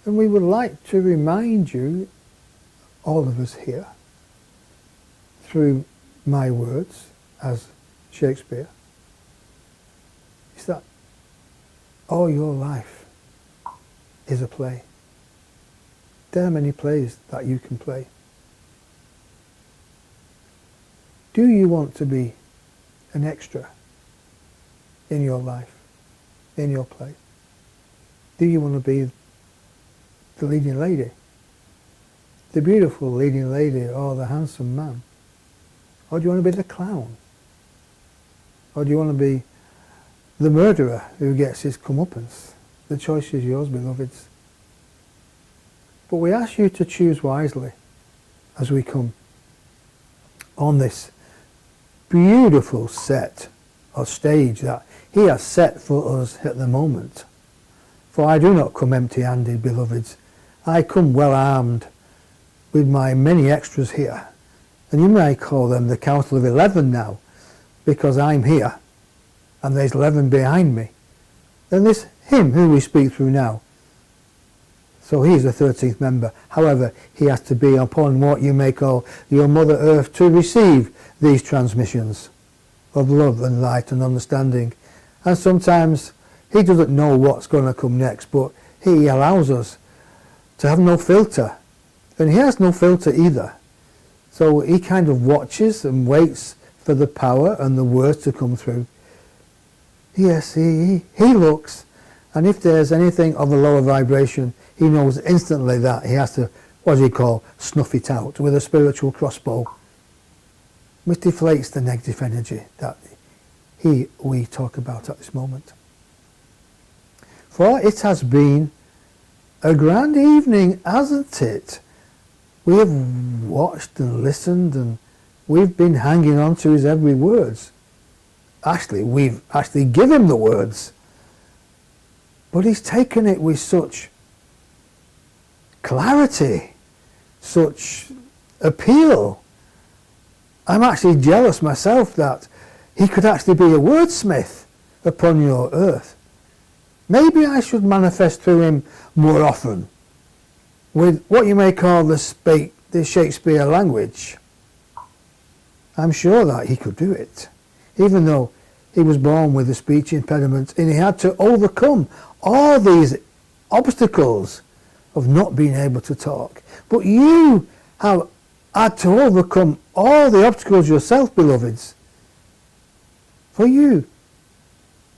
And we would like to remind you, all of us here, through my words as Shakespeare, is that all your life is a play. There are many plays that you can play. Do you want to be an extra in your life, in your play? Do you want to be the leading lady, the beautiful leading lady, or the handsome man? Or do you want to be the clown? Or do you want to be the murderer who gets his comeuppance? The choice is yours, beloveds. But we ask you to choose wisely as we come on this beautiful set or stage that he has set for us at the moment. For I do not come empty-handed, beloveds. I come well armed with my many extras here. And you may call them the Council of 11 now, because I'm here and there's 11 behind me. And this him who we speak through now. So he's the 13th member. However, he has to be upon what you may call your Mother Earth to receive these transmissions of love and light and understanding. And sometimes he doesn't know what's going to come next, but he allows us to have no filter. And he has no filter either. So he kind of watches and waits for the power and the words to come through. Yes, he looks, and if there's anything of a lower vibration, he knows instantly that he has to, what do you call, snuff it out with a spiritual crossbow, which deflates the negative energy that we talk about at this moment. For it has been a grand evening, hasn't it? We have watched and listened, and we've been hanging on to his every words. Actually, we've actually given him the words, but he's taken it with such clarity, such appeal. I'm actually jealous myself that he could actually be a wordsmith upon your earth. Maybe I should manifest through him more often with what you may call the Shakespeare language. I'm sure that he could do it, even though he was born with a speech impediment and he had to overcome all these obstacles of not being able to talk. But you have had to overcome all the obstacles yourself, beloveds. For you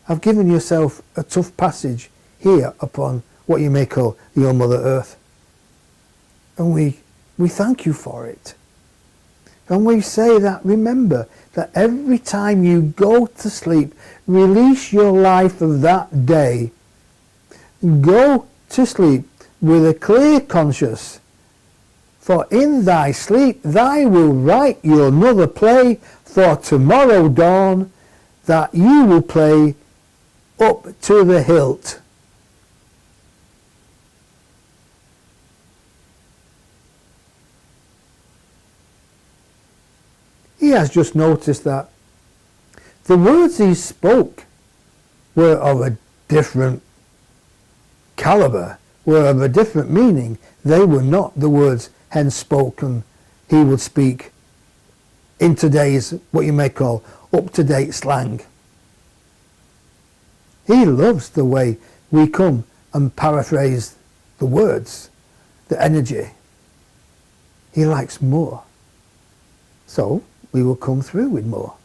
have given yourself a tough passage here upon what you may call your Mother Earth. And we thank you for it. And we say that, remember, that every time you go to sleep, release your life of that day. Go to sleep with a clear conscience. For in thy sleep thou will write your another play for tomorrow dawn, that you will play up to the hilt. He has just noticed that the words he spoke were of a different caliber, were of a different meaning. They were not the words hence spoken he would speak in today's, what you may call, up-to-date slang. He loves the way we come and paraphrase the words, the energy. He likes more. So we will come through with more.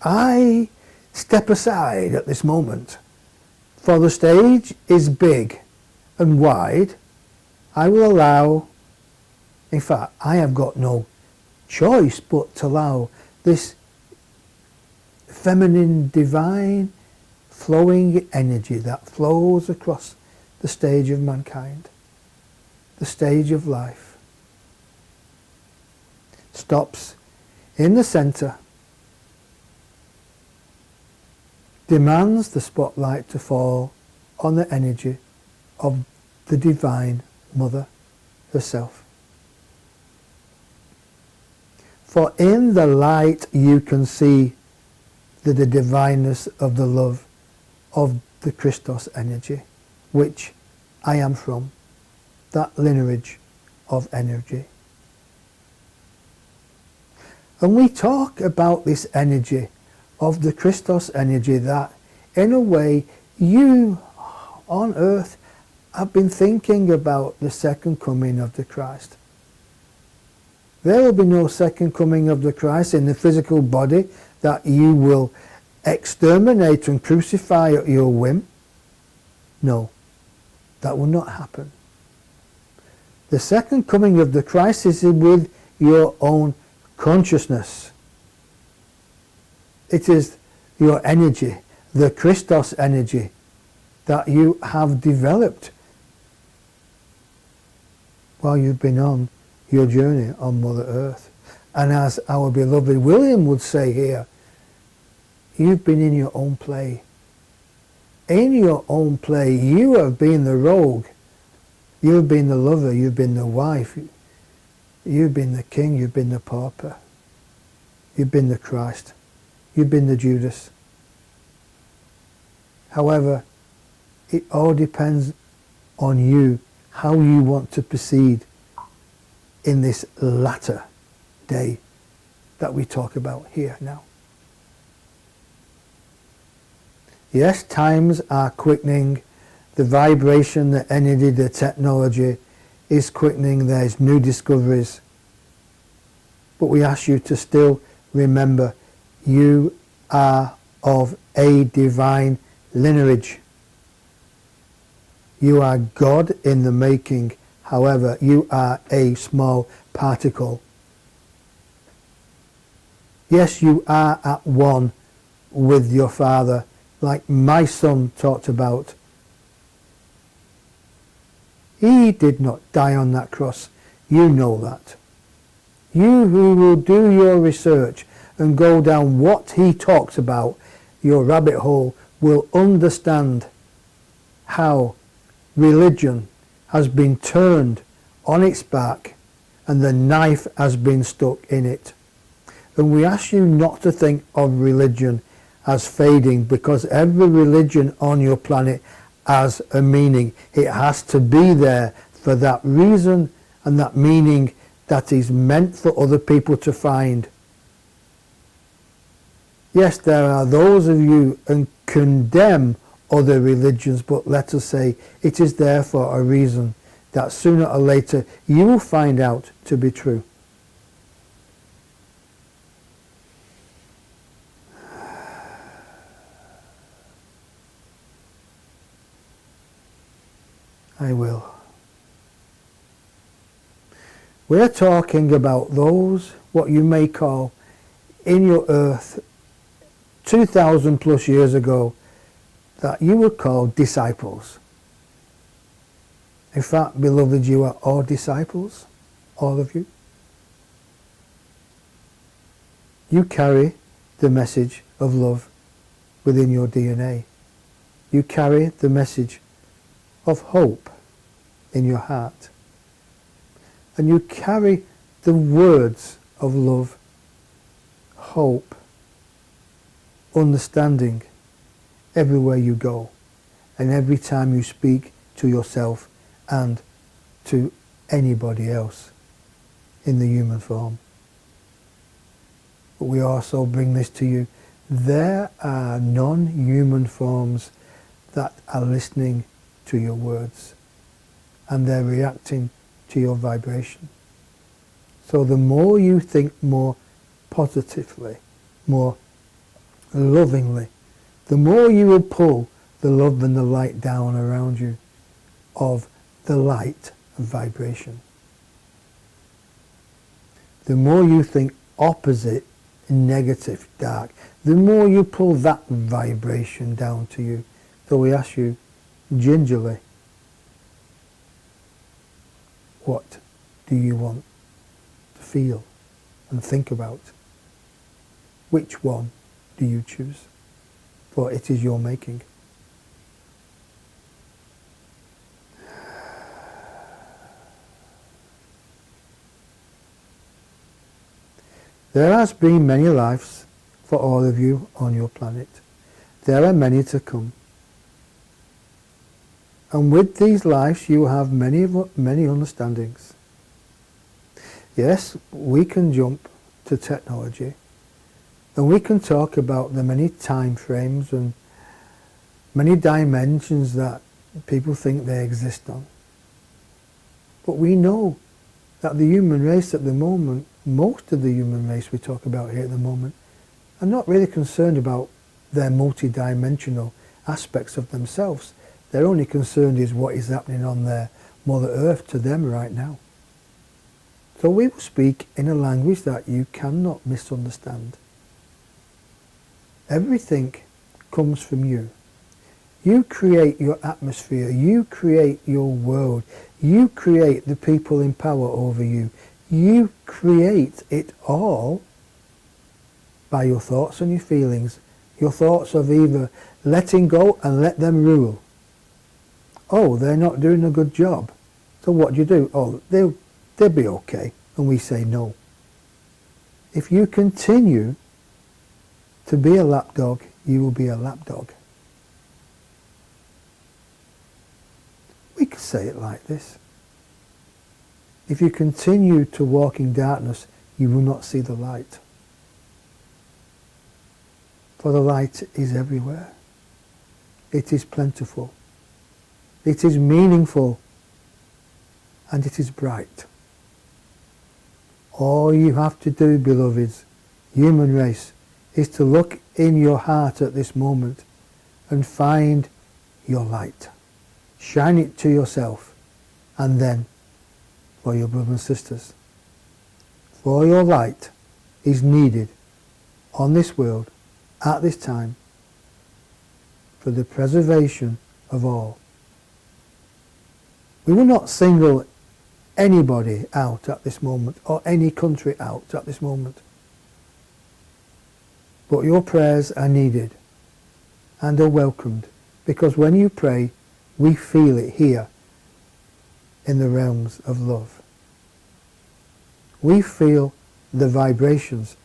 I step aside at this moment, for the stage is big and wide. I will allow, in fact, I have got no choice but to allow this feminine, divine, flowing energy that flows across the stage of mankind, the stage of life, stops in the center, demands the spotlight to fall on the energy of the Divine Mother herself. For in the light you can see the divineness of the love of the Christos energy, which I am from, that lineage of energy. And we talk about this energy of the Christos energy that, in a way, you on earth have been thinking about the second coming of the Christ. There will be no second coming of the Christ in the physical body that you will exterminate and crucify at your whim. No, that will not happen. The second coming of the Christ is with your own consciousness. It is your energy, the Christos energy, that you have developed while you've been on your journey on Mother Earth. And as our beloved William would say here, you've been in your own play. In your own play, you have been the rogue. You've been the lover, you've been the wife, you've been the king, you've been the pauper, you've been the Christ, you've been the Judas. However, it all depends on you, how you want to proceed in this latter day that we talk about here now. Yes, times are quickening. The vibration, the energy, the technology is quickening. There's new discoveries. But we ask you to still remember you are of a divine lineage. You are God in the making. However, you are a small particle. Yes, you are at one with your Father, like my son talked about. He did not die on that cross. You know that. You who will do your research and go down what he talks about, your rabbit hole, will understand how religion has been turned on its back and the knife has been stuck in it. And we ask you not to think of religion as fading, because every religion on your planet has a meaning. It has to be there for that reason and that meaning that is meant for other people to find. Yes, there are those of you who condemn other religions, but let us say it is there for a reason that sooner or later you will find out to be true. I will. We're talking about those, what you may call, in your earth, 2,000 plus years ago, that you would call disciples. In fact, beloved, you are all disciples, all of you. You carry the message of love within your DNA. You carry the message of hope in your heart. And you carry the words of love, hope, understanding everywhere you go and every time you speak to yourself and to anybody else in the human form. But we also bring this to you. There are non-human forms that are listening to your words and they're reacting to your vibration. So the more you think more positively, more lovingly, the more you will pull the love and the light down around you of the light of vibration. The more you think opposite, negative, dark, the more you pull that vibration down to you. So we ask you gingerly, what do you want to feel and think about? Which one do you choose? For it is your making. There has been many lives for all of you on your planet. There are many to come. And with these lives you have many understandings. Yes, we can jump to technology, and we can talk about the many time frames and many dimensions that people think they exist on. But we know that the human race at the moment, most of the human race we talk about here at the moment, are not really concerned about their multi-dimensional aspects of themselves. They're only concerned is what is happening on their Mother Earth to them right now. So we will speak in a language that you cannot misunderstand. Everything comes from you. You create your atmosphere, you create your world, you create the people in power over you. You create it all by your thoughts and your feelings. Your thoughts of either letting go and let them rule. Oh, they're not doing a good job. So what do? Oh, they'll be okay. And we say no. If you continue to be a lapdog, you will be a lapdog. We could say it like this. If you continue to walk in darkness, you will not see the light. For the light is everywhere. It is plentiful. It is meaningful. And it is bright. All you have to do, beloveds, human race, is to look in your heart at this moment and find your light. Shine it to yourself, and then for your brothers and sisters. For your light is needed on this world at this time for the preservation of all. We will not single anybody out at this moment, or any country out at this moment. But your prayers are needed and are welcomed, because when you pray, we feel it here in the realms of love. We feel the vibrations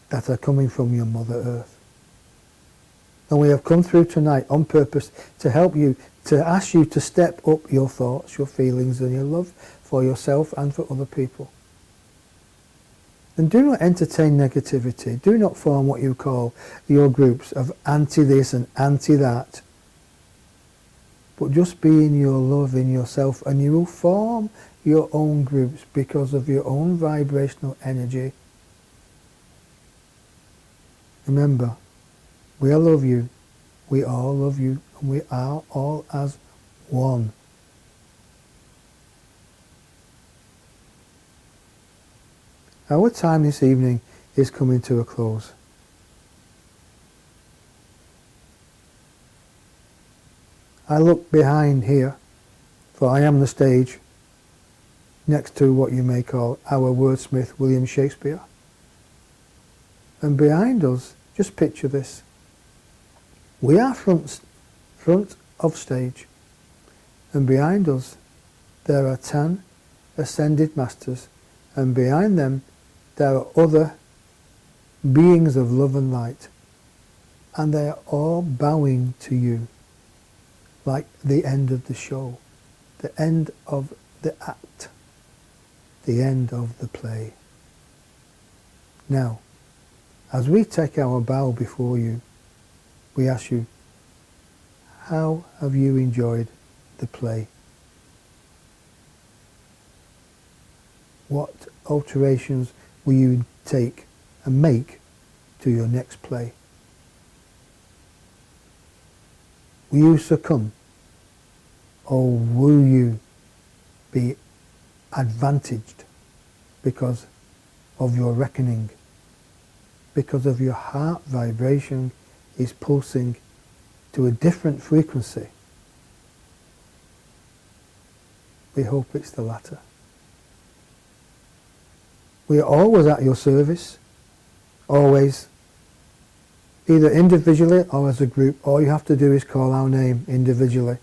that are coming from your Mother Earth. And we have come through tonight on purpose to help you, to ask you to step up your thoughts, your feelings and your love for yourself and for other people. And do not entertain negativity. Do not form what you call your groups of anti-this and anti-that. But just be in your love in yourself, and you will form your own groups because of your own vibrational energy. Remember, we all love you, we all love you, and we are all as one. Our time this evening is coming to a close. I look behind here, for I am the stage, next to what you may call our wordsmith William Shakespeare. And behind us, just picture this. We are front of stage, and behind us there are 10 ascended masters, and behind them there are other beings of love and light, and they are all bowing to you, like the end of the show, the end of the act, the end of the play. Now, as we take our bow before you, we ask you, how have you enjoyed the play? What alterations will you take and make to your next play? Will you succumb, or will you be advantaged because of your reckoning, because of your heart vibration is pulsing to a different frequency? We hope it's the latter. We are always at your service, always, either individually or as a group. All you have to do is call our name individually.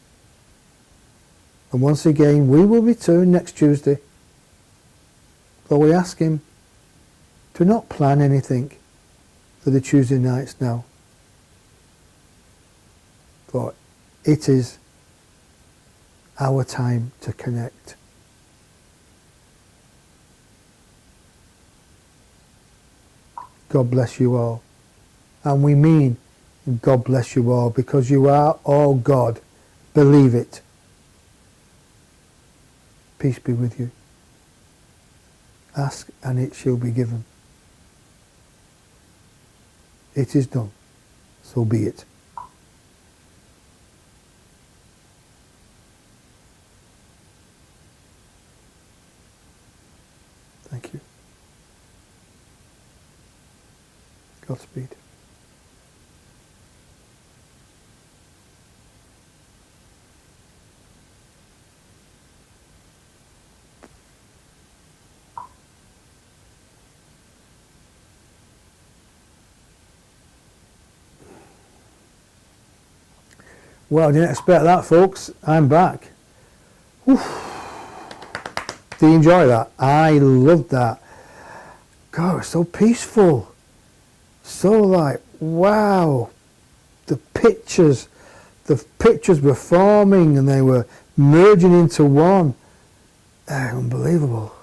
And once again, we will return next Tuesday. So we ask him to not plan anything for the Tuesday nights now. For it is our time to connect. God bless you all. And we mean God bless you all, because you are all God. Believe it. Peace be with you. Ask and it shall be given. It is done. So be it. Thank you. Godspeed. Well, I didn't expect that, folks. I'm back. Oof. Do you enjoy that? I loved that. God, it's so peaceful. So like, wow. The pictures were forming and they were merging into one. Unbelievable.